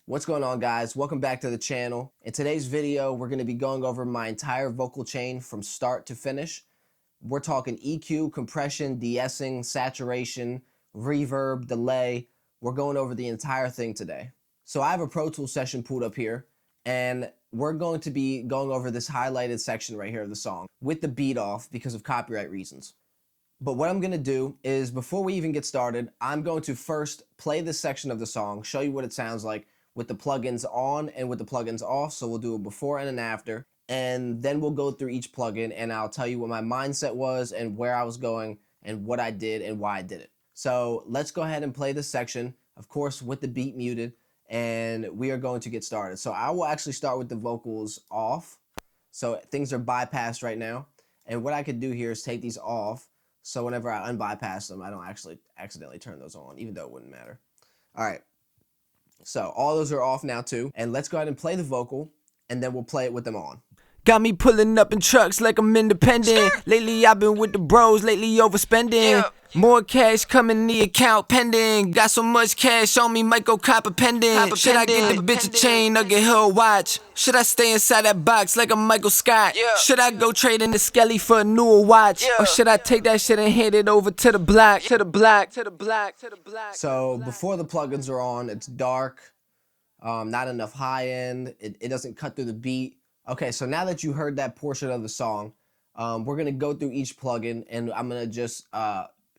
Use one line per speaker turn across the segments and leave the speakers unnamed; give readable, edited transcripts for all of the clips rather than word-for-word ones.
What's going on, guys? Welcome back to the channel. In today's video, we're going to be going over my entire vocal chain from start to finish. We're talking EQ, compression, de-essing, saturation, reverb, delay. We're going over the entire thing today. So I have a Pro Tools session pulled up here, and we're going to be going over this highlighted section right here of the song with the beat off because of copyright reasons. But what I'm going to do is, before we even get started, I'm going to first play this section of the song, show you what it sounds like with the plugins on and with the plugins off. So we'll do a before and an after, and then we'll go through each plugin and I'll tell you what my mindset was and where I was going and what I did and why I did it. So let's go ahead and play this section, of course, with the beat muted, and we are going to get started. So I will actually start with the vocals off. So things are bypassed right now. And what I could do here is take these off, so whenever I unbypass them, I don't actually accidentally turn those on, even though it wouldn't matter. All right. So all those are off now too. And let's go ahead and play the vocal, and then we'll play it with them on.
Got me pulling up in trucks like I'm independent. Lately I've been with the bros, lately overspending. More cash coming in the account pending. Got so much cash on me, might go cop a pendant. Should I get the bitch a chain or get her a watch? Should I stay inside that box like a Michael Scott? Should I go trade in the Skelly for a newer watch? Or should I take that shit and hand it over to the black?
So before the plugins are on, it's dark, not enough high end. It doesn't cut through the beat. Okay, so now that you heard that portion of the song, we're gonna go through each plugin, and I'm gonna just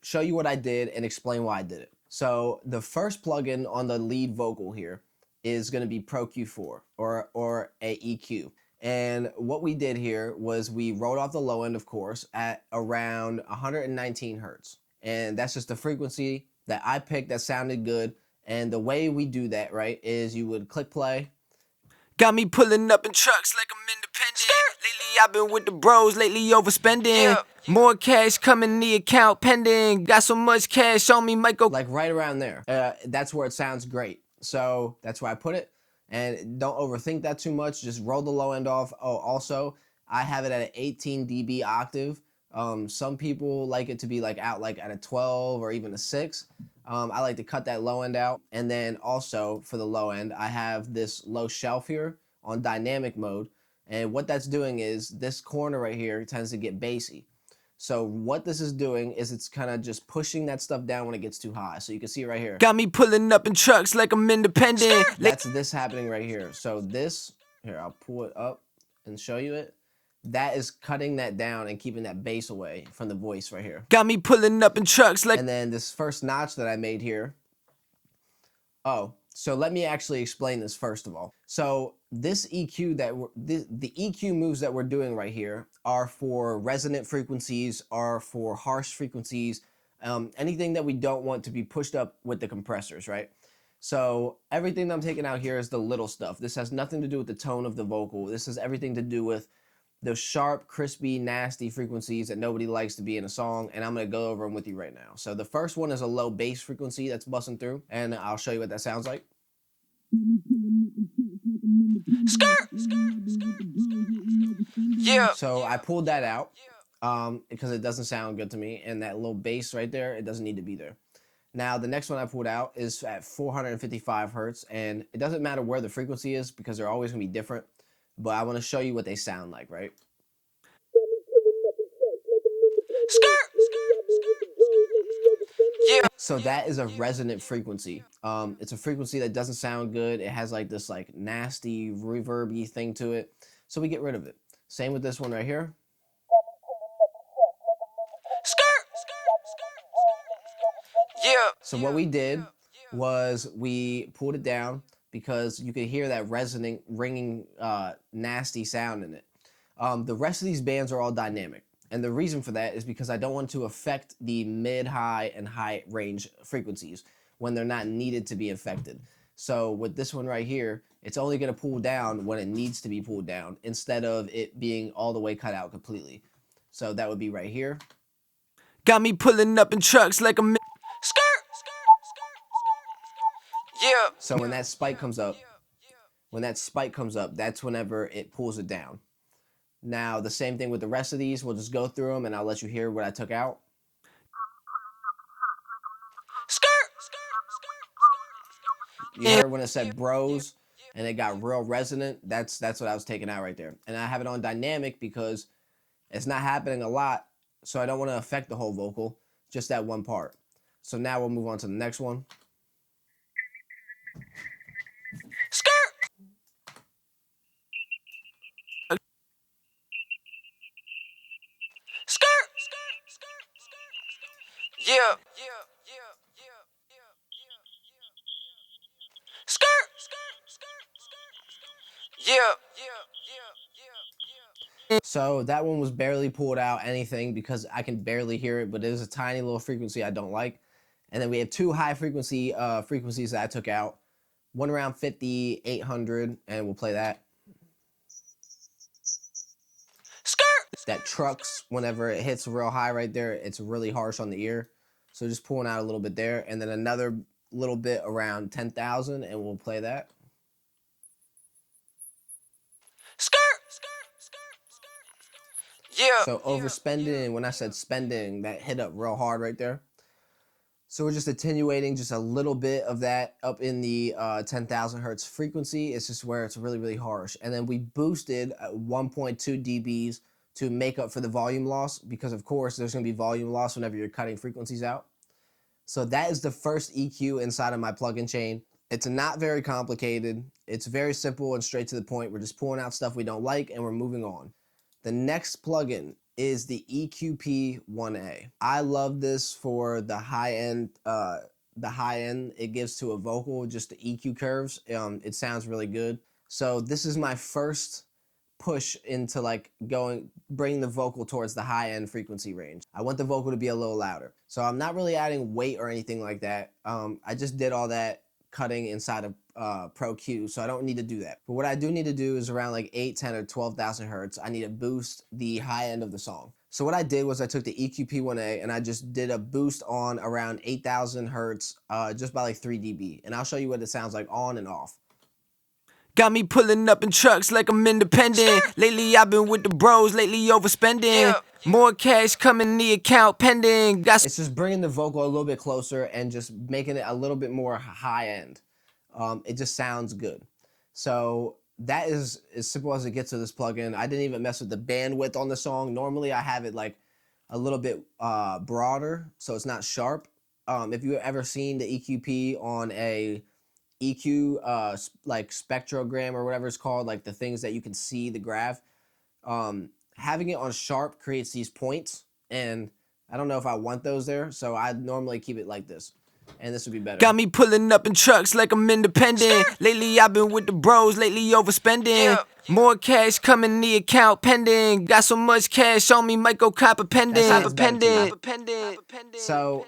show you what I did and explain why I did it. So the first plugin on the lead vocal here is gonna be Pro Q4 or a EQ. And what we did here was we wrote off the low end, of course, at around 119 hertz. And that's just the frequency that I picked that sounded good. And the way we do that, right, is you would click play.
Got me pulling up in trucks like I'm independent. Lately I've been with the bros, lately overspending. More cash coming in the account pending. Got so much cash on me, might go
like right around there. That's where it sounds great. So that's where I put it. And don't overthink that too much. Just roll the low end off. Oh, also, I have it at an 18 dB octave. Some people like it to be like out like at a 12 or even a 6. I like to cut that low end out. And then also for the low end, I have this low shelf here on dynamic mode. And what that's doing is this corner right here tends to get bassy. So what this is doing is it's kind of just pushing that stuff down when it gets too high. So you can see right here.
Got me pulling up in trucks like I'm independent.
That's this happening right here. So this, here, I'll pull it up and show you it. That is cutting that down and keeping that bass away from the voice right here.
Got me pulling up in trucks like...
And then this first notch that I made here. Oh, so let me actually explain this first of all. So this EQ that the EQ moves that we're doing right here are for resonant frequencies, are for harsh frequencies, anything that we don't want to be pushed up with the compressors, right? So everything that I'm taking out here is the little stuff. This has nothing to do with the tone of the vocal. This has everything to do with the sharp, crispy, nasty frequencies that nobody likes to be in a song, and I'm going to go over them with you right now. So the first one is a low bass frequency that's busting through, and I'll show you what that sounds like.
Yeah.
So I pulled that out because it doesn't sound good to me, and that little bass right there, it doesn't need to be there. Now the next one I pulled out is at 455 hertz, and it doesn't matter where the frequency is because they're always going to be different. But I want to show you what they sound like, right?
Yeah.
So that is a resonant frequency. It's a frequency that doesn't sound good. It has like this like nasty reverb-y thing to it. So we get rid of it. Same with this one right here.
Yeah.
So what we did was we pulled it down because you could hear that resonant, ringing, nasty sound in it. The rest of these bands are all dynamic. And the reason for that is because I don't want to affect the mid, high, and high range frequencies when they're not needed to be affected. So with this one right here, it's only going to pull down when it needs to be pulled down instead of it being all the way cut out completely. So that would be right here.
Got me pulling up in trucks like I'm... Yeah.
So when that spike comes up, that's whenever it pulls it down. Now, the same thing with the rest of these. We'll just go through them, and I'll let you hear what I took out. You heard when it said bros. and it got real resonant. That's what I was taking out right there. And I have it on dynamic because it's not happening a lot, so I don't want to affect the whole vocal, just that one part. So now we'll move on to the next one.
Skirt. Skirt. Yeah. Skirt. Yeah.
So that one was barely pulled out anything because I can barely hear it, but it is a tiny little frequency I don't like. And then we have two high frequency frequencies that I took out. One around 50, 800, and we'll play that.
Skirt.
That trucks, whenever it hits real high right there, it's really harsh on the ear. So just pulling out a little bit there, and then another little bit around 10,000, and we'll play that.
Skirt. Yeah.
So overspending, when I said spending, that hit up real hard right there. So we're just attenuating just a little bit of that up in the 10,000 hertz frequency. It's just where it's really, really harsh. And then we boosted 1.2 dBs to make up for the volume loss, because of course there's gonna be volume loss whenever you're cutting frequencies out. So that is the first EQ inside of my plugin chain. It's not very complicated. It's very simple and straight to the point. We're just pulling out stuff we don't like and we're moving on. The next plugin is the EQP-1A. I love this for the high end it gives to a vocal, just the EQ curves. It sounds really good. So this is my first push into like bringing the vocal towards the high end frequency range. I want the vocal to be a little louder. So I'm not really adding weight or anything like that. I just did all that cutting inside of Pro Q, so I don't need to do that. But what I do need to do is around like 8, 10, or 12,000 hertz, I need to boost the high end of the song. So what I did was I took the EQP-1A and I just did a boost on around 8,000 hertz, just by like 3 dB. And I'll show you what it sounds like on and off.
Got me pulling up in trucks like I'm independent. Lately I've been with the bros, lately overspending. More cash coming in the account pending.
It's just bringing the vocal a little bit closer and just making it a little bit more high end. It just sounds good. So that is as simple as it gets to this plugin. I didn't even mess with the bandwidth on the song. Normally I have it like a little bit broader, so it's not sharp. If you've ever seen the EQP on a EQ like spectrogram or whatever it's called, like the things that you can see the graph, having it on sharp creates these points, and I don't know if I want those there, so I normally keep it like this, and this would be better.
Got me pulling up in trucks like I'm independent. Lately I've been with the bros, lately overspending. More cash coming in the account pending. Got so much cash on me, might go cop a pendant.
So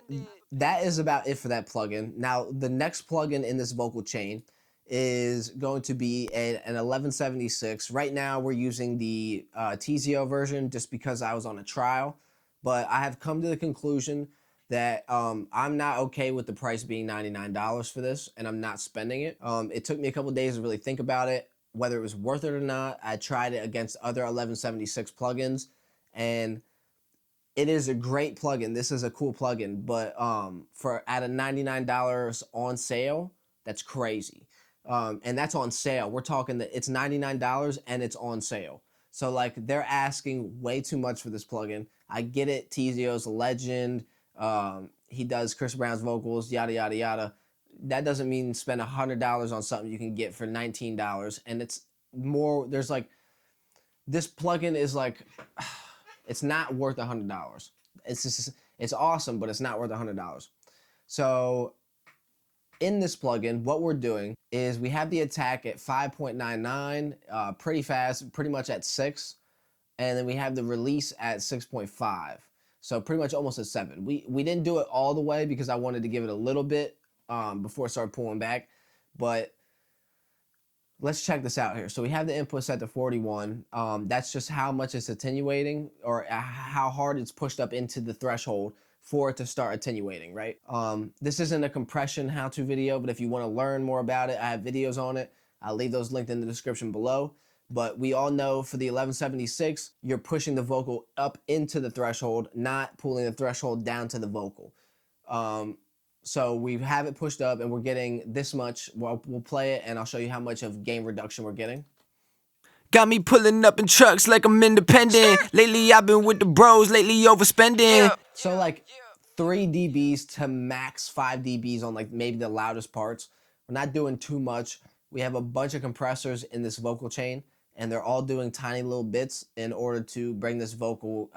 that is about it for that plugin. Now the next plugin in this vocal chain is going to be an 1176. Right now we're using the TZO version just because I was on a trial, but I have come to the conclusion that I'm not okay with the price being $99 for this, and I'm not spending it. It took me a couple days to really think about it, whether it was worth it or not. I tried it against other 1176 plugins, and it is a great plugin. This is a cool plugin, but for at a $99 on sale, that's crazy. And that's on sale. We're talking that it's $99 and it's on sale. So like they're asking way too much for this plugin. I get it. TZO's a legend. He does Chris Brown's vocals, yada, yada, yada. That doesn't mean spend $100 on something you can get for $19. And it's more, there's like, this plugin is like, it's not worth $100. It's just, it's awesome, but it's not worth $100. So in this plugin, what we're doing is we have the attack at 5.99, pretty fast, pretty much at 6. And then we have the release at 6.5. So pretty much almost at 7. We didn't do it all the way because I wanted to give it a little bit before I started pulling back. But let's check this out here. So we have the input set to 41. That's just how much it's attenuating, or how hard it's pushed up into the threshold for it to start attenuating, right? This isn't a compression how-to video, but if you want to learn more about it, I have videos on it. I'll leave those linked in the description below. But we all know for the 1176, you're pushing the vocal up into the threshold, not pulling the threshold down to the vocal. So we have it pushed up and we're getting this much. We'll play it and I'll show you how much of gain reduction we're getting.
Got me pulling up in trucks like I'm independent. Lately I've been with the bros, lately overspending.
So like 3 dBs to max 5 dBs on like maybe the loudest parts. We're not doing too much. We have a bunch of compressors in this vocal chain and they're all doing tiny little bits in order to bring this vocal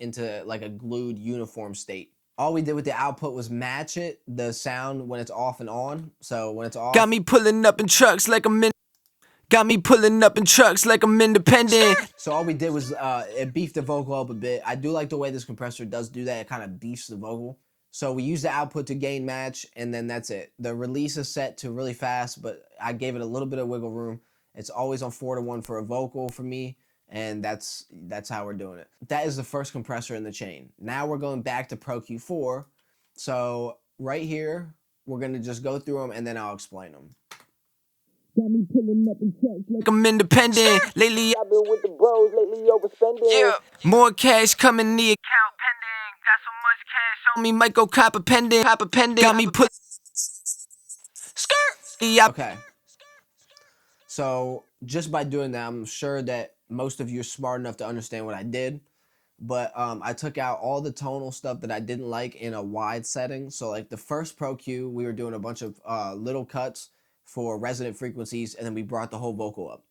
into like a glued uniform state. All we did with the output was match it, the sound when it's off and on. So when it's off.
Got me pulling up in trucks like I'm independent.
So all we did was it beefed the vocal up a bit. I do like the way this compressor does do that. It kind of beefs the vocal. So we use the output to gain match, and then that's it. The release is set to really fast, but I gave it a little bit of wiggle room. It's always on 4-to-1 for a vocal for me, and that's how we're doing it. That is the first compressor in the chain. Now we're going back to Pro Q4. So right here, we're gonna just go through them, and then I'll explain them.
Got me pulling up in trucks like I'm independent. Lately I've been with the bros, lately overspending. More cash coming the account pending. Got so much cash on me, might go cop a pending. Got me put.
Okay. So just by doing that, I'm sure that most of you are smart enough to understand what I did. But I took out all the tonal stuff that I didn't like in a wide setting. So like the first Pro Q, we were doing a bunch of little cuts for resonant frequencies, and then we brought the whole vocal up.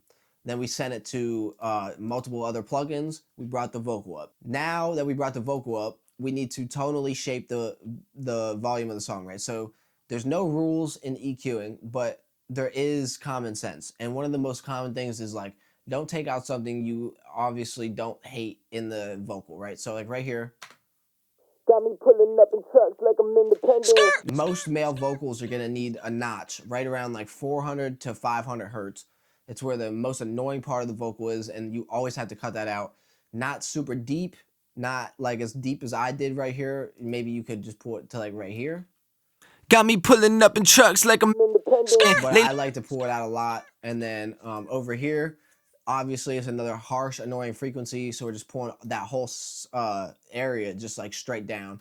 Then we sent it to multiple other plugins. We brought the vocal up. Now that we brought the vocal up, we need to tonally shape the volume of the song, right? So there's no rules in EQing, but there is common sense. And one of the most common things is like, don't take out something you obviously don't hate in the vocal, right? So like right here.
Got me pulling up in trucks like I'm independent.
Most male vocals are gonna need a notch right around like 400 to 500 hertz. It's where the most annoying part of the vocal is, and you always have to cut that out. Not super deep, not like as deep as I did right here. Maybe you could just pull it to like right here.
Got me pulling up in trucks like I'm independent.
But I like to pull it out a lot. And then over here, obviously it's another harsh, annoying frequency. So we're just pulling that whole area just like straight down.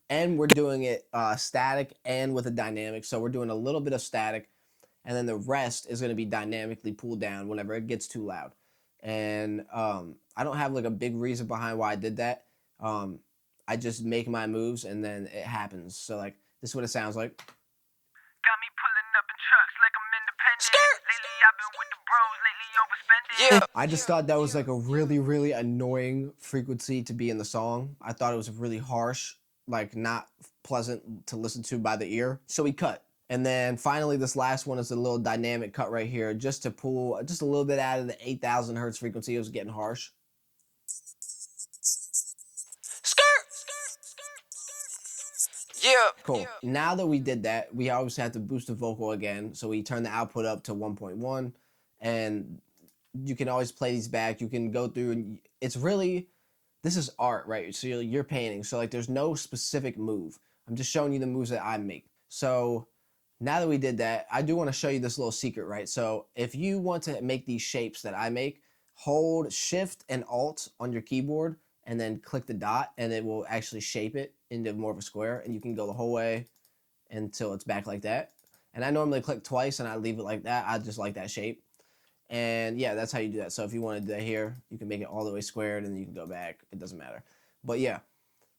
And we're doing it static and with a dynamic. So we're doing a little bit of static, and then the rest is going to be dynamically pulled down whenever it gets too loud. And I don't have like a big reason behind why I did that. I just make my moves and then it happens. So like this is what it sounds like.
Got me pulling up in trucks like I'm independent. Lately I've been with the bros, lately overspending.
I just thought that was like a really, really annoying frequency to be in the song. I thought it was really harsh, like not pleasant to listen to by the ear. So we cut. And then finally this last one is a little dynamic cut right here just to pull just a little bit out of the 8,000 hertz frequency. It was getting harsh.
Yeah.
Cool. Now that we did that, we always have to boost the vocal again. So we turn the output up to 1.1, and you can always play these back. You can go through, and it's really, this is art, right? So you're painting. So like there's no specific move. I'm just showing you the moves that I make. So now that we did that, I do want to show you this little secret, right? So if you want to make these shapes that I make, hold Shift and Alt on your keyboard and then click the dot, and it will actually shape it into more of a square, and you can go the whole way until it's back like that. And I normally click twice and I leave it like that. I just like that shape. And yeah, that's how you do that. So if you want to do that here, you can make it all the way squared and then you can go back. It doesn't matter. But yeah,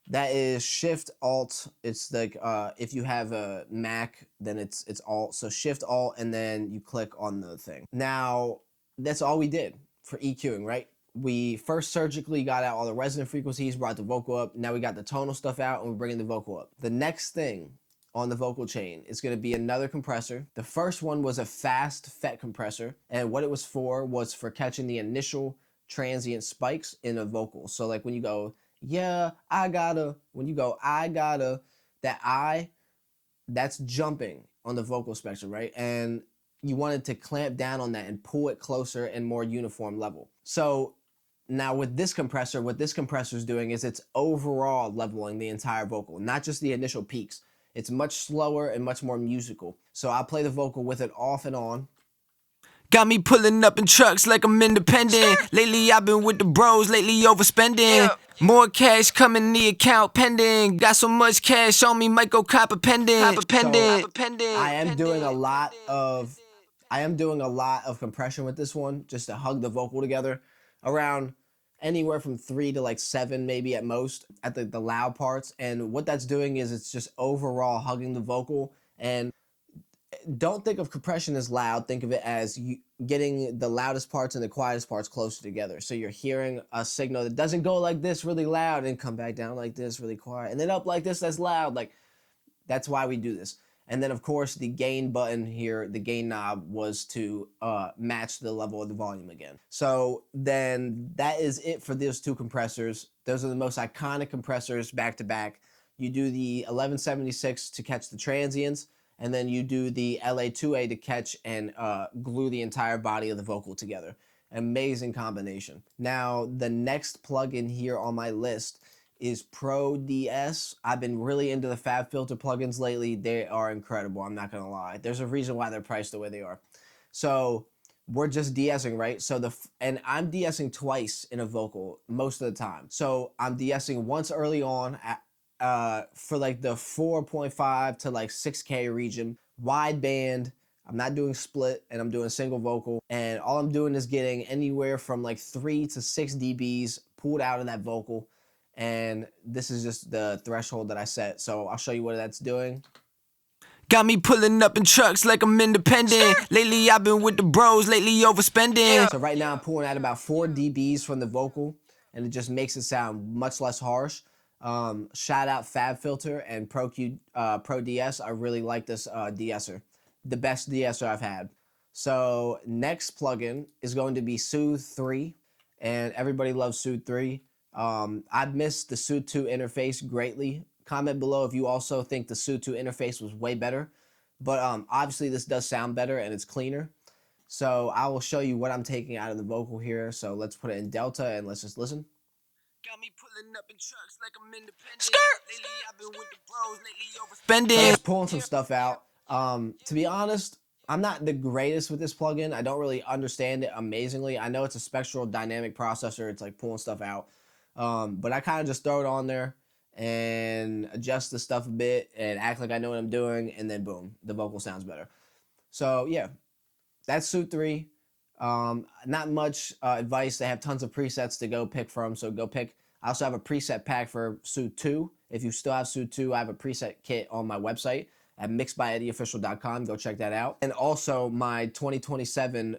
that is Shift Alt. It's like if you have a Mac, then it's Alt. So Shift Alt and then you click on the thing. Now that's all we did for EQing, right? We first surgically got out all the resonant frequencies, brought the vocal up. Now we got the tonal stuff out and we're bringing the vocal up. The next thing on the vocal chain is going to be another compressor. The first one was a fast FET compressor, and what it was for catching the initial transient spikes in a vocal. So like when you go, yeah, I gotta, when you go, I gotta, that I, that's jumping on the vocal spectrum, right? And you wanted to clamp down on that and pull it closer and more uniform level. So now with this compressor, what this compressor is doing is it's overall leveling the entire vocal, not just the initial peaks. It's much slower and much more musical. So I'll play the vocal with it off and on.
Got me pulling up in trucks like I'm independent. Lately I've been with the bros, lately overspending. More cash coming in the account pending. Got so much cash on me, might go cop a pendant.
I am doing a lot of compression with this one just to hug the vocal together, around anywhere from 3 to like 7 maybe at most at the loud parts. And what that's doing is it's just overall hugging the vocal. And don't think of compression as loud. Think of it as you getting the loudest parts and the quietest parts closer together. So you're hearing a signal that doesn't go like this really loud and come back down like this really quiet and then up like this that's loud. Like, that's why we do this. And then of course the gain button here, the gain knob, was to match the level of the volume again. So then that is it for those two compressors. Those are the most iconic compressors back to back. You do the 1176 to catch the transients, and then you do the LA-2A to catch and glue the entire body of the vocal together. Amazing combination. Now, the next plugin here on my list is Pro-DS. I've been really into the FabFilter plugins lately. They are incredible, I'm not gonna lie. There's a reason why they're priced the way they are. So we're just de-essing, right? So and I'm de-essing twice in a vocal most of the time. So I'm de-essing once early on at for like the 4.5 to like 6K region, wide band. I'm not doing split, and I'm doing single vocal, and all I'm doing is getting anywhere from like 3 to 6 dBs pulled out of that vocal, and this is just the threshold that I set. So I'll show you what that's doing.
Got me pulling up in trucks like I'm independent. Lately I've been with the bros, lately overspending.
So right now I'm pulling out about 4 dBs from the vocal, and it just makes it sound much less harsh. Shout out FabFilter and Pro-DS. I really like this de-esser. The best de-esser I've had. So next plugin is going to be Soothe 3, and everybody loves Soothe 3. I've missed the Soothe 2 interface greatly. Comment below if you also think the Soothe 2 interface was way better. But obviously this does sound better and it's cleaner. So I will show you what I'm taking out of the vocal here. So let's put it in Delta and let's just listen.
Got me pulling up in trucks like I'm independent. Lately I've been with the bros, lately overspending.
So just pulling some stuff out. To be honest, I'm not the greatest with this plugin. I don't really understand it amazingly. I know it's a spectral dynamic processor. It's like pulling stuff out. But I kind of just throw it on there and adjust the stuff a bit and act like I know what I'm doing, and then boom, the vocal sounds better. So yeah, that's Soothe 3. Not much advice. They have tons of presets to go pick from, so go pick. I also have a preset pack for Soothe 2. If you still have Soothe 2, I have a preset kit on my website at mixedbyeddieofficial.com. Go check that out. And also my 2027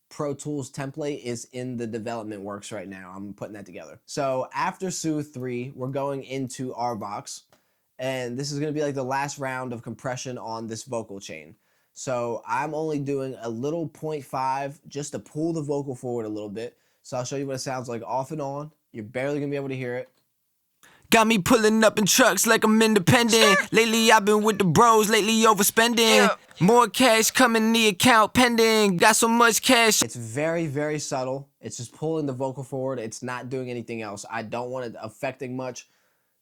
Pro Tools template is in the development works right now. I'm putting that together. So after Soothe 3, we're going into Rvox, and this is going to be like the last round of compression on this vocal chain. So I'm only doing a little 0.5 just to pull the vocal forward a little bit. So I'll show you what it sounds like off and on. You're barely going to be able to hear it.
Got me pulling up in trucks like I'm independent. Lately I've been with the bros, lately overspending. More cash coming in the account pending. Got so much cash.
It's very, very subtle. It's just pulling the vocal forward. It's not doing anything else. I don't want it affecting much.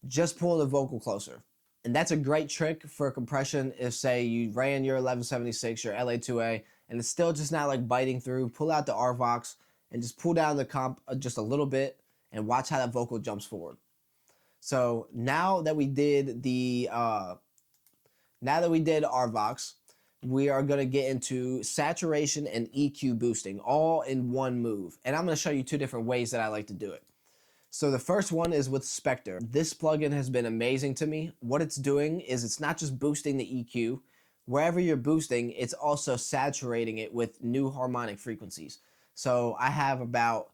Just pulling the vocal closer. And that's a great trick for compression if, say, you ran your 1176, your LA-2A, and it's still just not like biting through. Pull out the Rvox and just pull down the comp just a little bit and watch how that vocal jumps forward. So now that we did the Rvox, we are going to get into saturation and EQ boosting all in one move. And I'm going to show you 2 different ways that I like to do it. So the first one is with Spectre. This plugin has been amazing to me. What it's doing is it's not just boosting the EQ. Wherever you're boosting, it's also saturating it with new harmonic frequencies. So I have about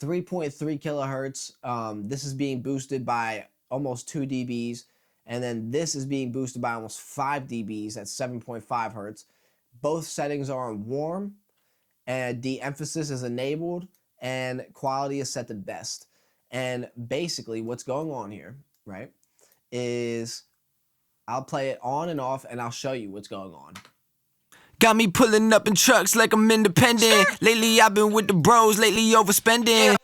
3.3 kilohertz. This is being boosted by almost 2 dBs. And then this is being boosted by almost 5 dBs at 7.5 hertz. Both settings are on warm, and de-emphasis is enabled, and quality is set to best. And basically what's going on here, right, is I'll play it on and off and I'll show you what's going on.
Got me pulling up in trucks like I'm independent. Lately I've been with the bros, lately overspending.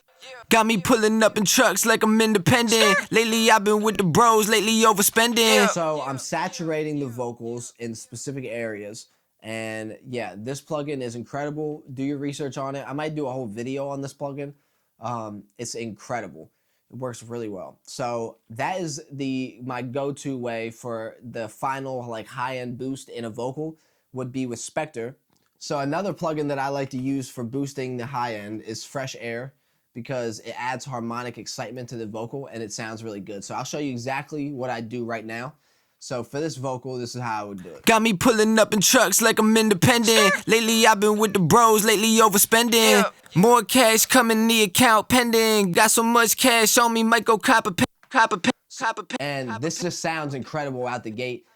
Got me pulling up in trucks like I'm independent. Lately I've been with the bros, lately overspending.
So I'm saturating the vocals in specific areas, And yeah, this plugin is incredible. Do your research on it. I might do a whole video on this plugin. It's incredible. It works really well. So that is my go-to way for the final like high-end boost in a vocal would be with Spectre. So another plugin that I like to use for boosting the high end is Fresh Air, because it adds harmonic excitement to the vocal and it sounds really good. So I'll show you exactly what I do right now. So for this vocal, this is how I would do it.
Got me pulling up in trucks like I'm independent. Lately I've been with the bros, lately overspending. More cash coming in the account pending. Got so much cash on me, might go cop a pen.
And this just sounds incredible out the gate.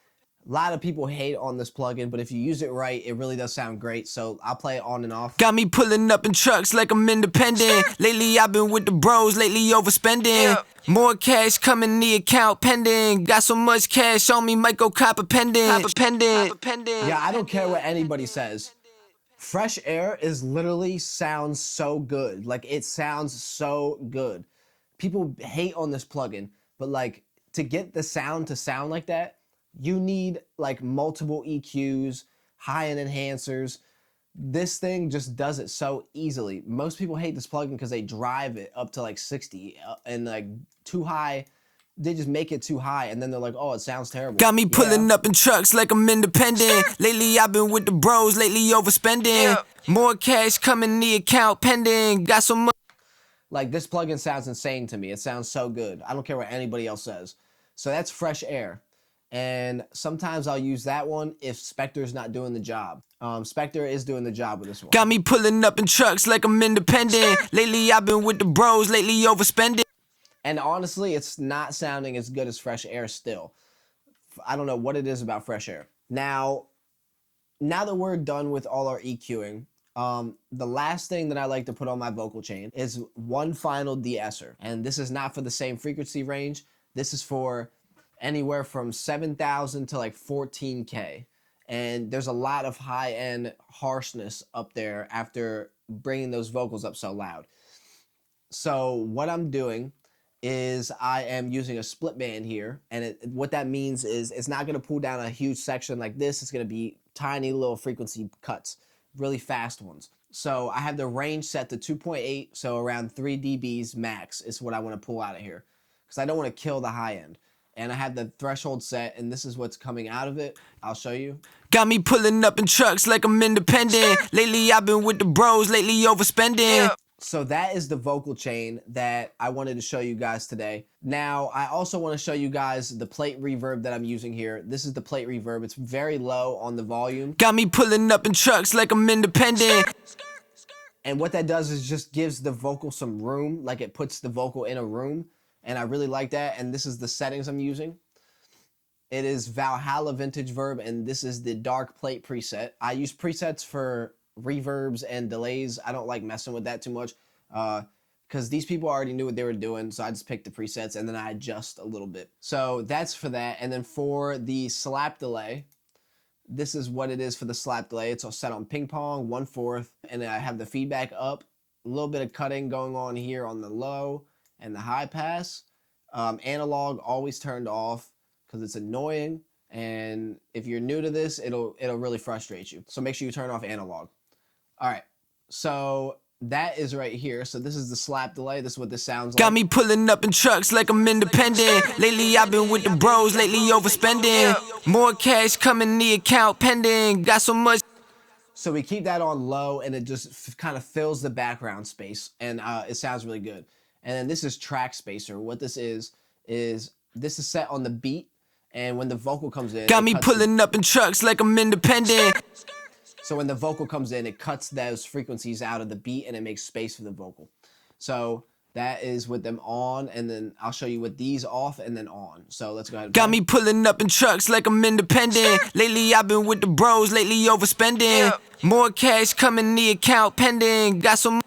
A lot of people hate on this plugin, but if you use it right, it really does sound great. So I'll play it on and off.
Got me pulling up in trucks like I'm independent. Lately I've been with the bros, lately overspending. More cash coming in the account pending. Got so much cash on me, might go cop a pendant.
Yeah, I don't care what anybody says. Fresh Air is literally sounds so good. Like, it sounds so good. People hate on this plugin, but like, to get the sound to sound like that, you need like multiple EQs, high-end enhancers. This thing just does it so easily. Most people hate this plugin because they drive it up to like 60 and like too high. They just make it too high and then they're like, oh, it sounds terrible.
Got me pulling up in trucks like I'm independent. Lately I've been with the bros, lately overspending. More cash coming in the account pending. Got so much.
Like, this plugin sounds insane to me. It sounds so good. I don't care what anybody else says. So that's Fresh Air. And sometimes I'll use that one if Spectre's not doing the job. Spectre is doing the job with this one.
Got me pulling up in trucks like I'm independent. Lately I've been with the bros, lately overspending.
And honestly, it's not sounding as good as Fresh Air still. I don't know what it is about Fresh Air. Now that we're done with all our EQing, the last thing that I like to put on my vocal chain is one final de-esser. And this is not for the same frequency range. This is for anywhere from 7,000 to like 14K. And there's a lot of high-end harshness up there after bringing those vocals up so loud. So what I'm doing is I am using a split band here, and what that means is it's not going to pull down a huge section like this. It's going to be tiny little frequency cuts, really fast ones. So I have the range set to 2.8, so around 3 dBs max is what I want to pull out of here, because I don't want to kill the high end. And I have the threshold set, and this is what's coming out of it. I'll show you.
Got me pulling up in trucks like I'm independent. Lately I've been with the bros, lately overspending.
So that is the vocal chain that I wanted to show you guys today. Now, I also want to show you guys the plate reverb that I'm using here. This is the plate reverb. It's very low on the volume.
Got me pulling up in trucks like I'm independent.
And what that does is just gives the vocal some room, like it puts the vocal in a room. And I really like that. And this is the settings I'm using. It is Valhalla Vintage Verb, and this is the dark plate preset. I use presets for reverbs and delays. I don't like messing with that too much because these people already knew what they were doing. So I just picked the presets and then I adjust a little bit. So that's for that. And then for the slap delay, this is what it is for the slap delay. It's all set on ping pong, 1/4. And then I have the feedback up, a little bit of cutting going on here on the low and the high pass. Analog always turned off because it's annoying. And if you're new to this, it'll really frustrate you. So make sure you turn off analog. All right, so that is right here. So this is the slap delay. This is what this sounds like.
Got me pulling up in trucks like I'm independent. Lately I've been with the bros, lately overspending. More cash coming in the account pending. Got so much.
So we keep that on low, and it just kind of fills the background space, and it sounds really good. And then this is TrackSpacer. What this is this is set on the beat, and when the vocal comes in,
got me pulling up in trucks like I'm independent.
So when the vocal comes in, it cuts those frequencies out of the beat and it makes space for the vocal. So that is with them on, and then I'll show you with these off and then on. So let's go ahead and
got me pulling up in trucks like I'm independent. Lately I've been with the bros, lately overspending. More cash coming in the account pending. Got some.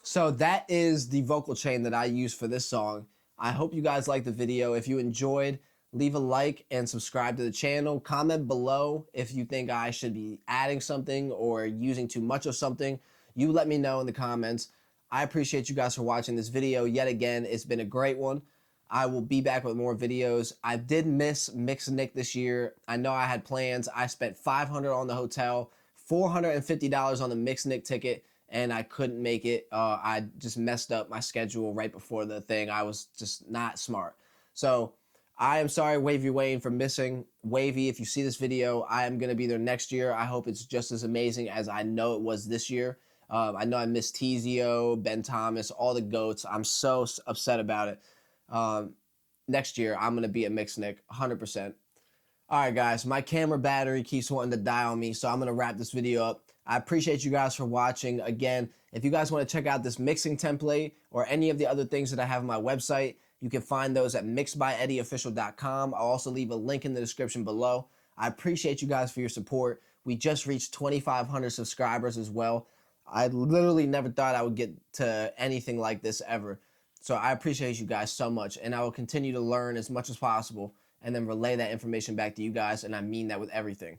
So that is the vocal chain that I use for this song. I hope you guys liked the video. If you enjoyed, leave a like and subscribe to the channel. Comment below if you think I should be adding something or using too much of something. You let me know in the comments. I appreciate you guys for watching this video yet again. It's been a great one. I will be back with more videos. I did miss Mix Nick this year. I know I had plans. I spent $500 on the hotel, $450 on the Mix Nick ticket, and I couldn't make it. I just messed up my schedule right before the thing. I was just not smart. So I am sorry, Wavy Wayne, for missing. Wavy, if you see this video, I am going to be there next year. I hope it's just as amazing as I know it was this year. I know I missed Tizio, Ben Thomas, all the GOATs. I'm so upset about it. Next year, I'm going to be at Mix Nick, 100%. All right, guys, my camera battery keeps wanting to die on me, so I'm going to wrap this video up. I appreciate you guys for watching. Again, if you guys want to check out this mixing template or any of the other things that I have on my website, you can find those at mixedbyeddieofficial.com. I'll also leave a link in the description below. I appreciate you guys for your support. We just reached 2,500 subscribers as well. I literally never thought I would get to anything like this ever. So I appreciate you guys so much, and I will continue to learn as much as possible and then relay that information back to you guys, and I mean that with everything.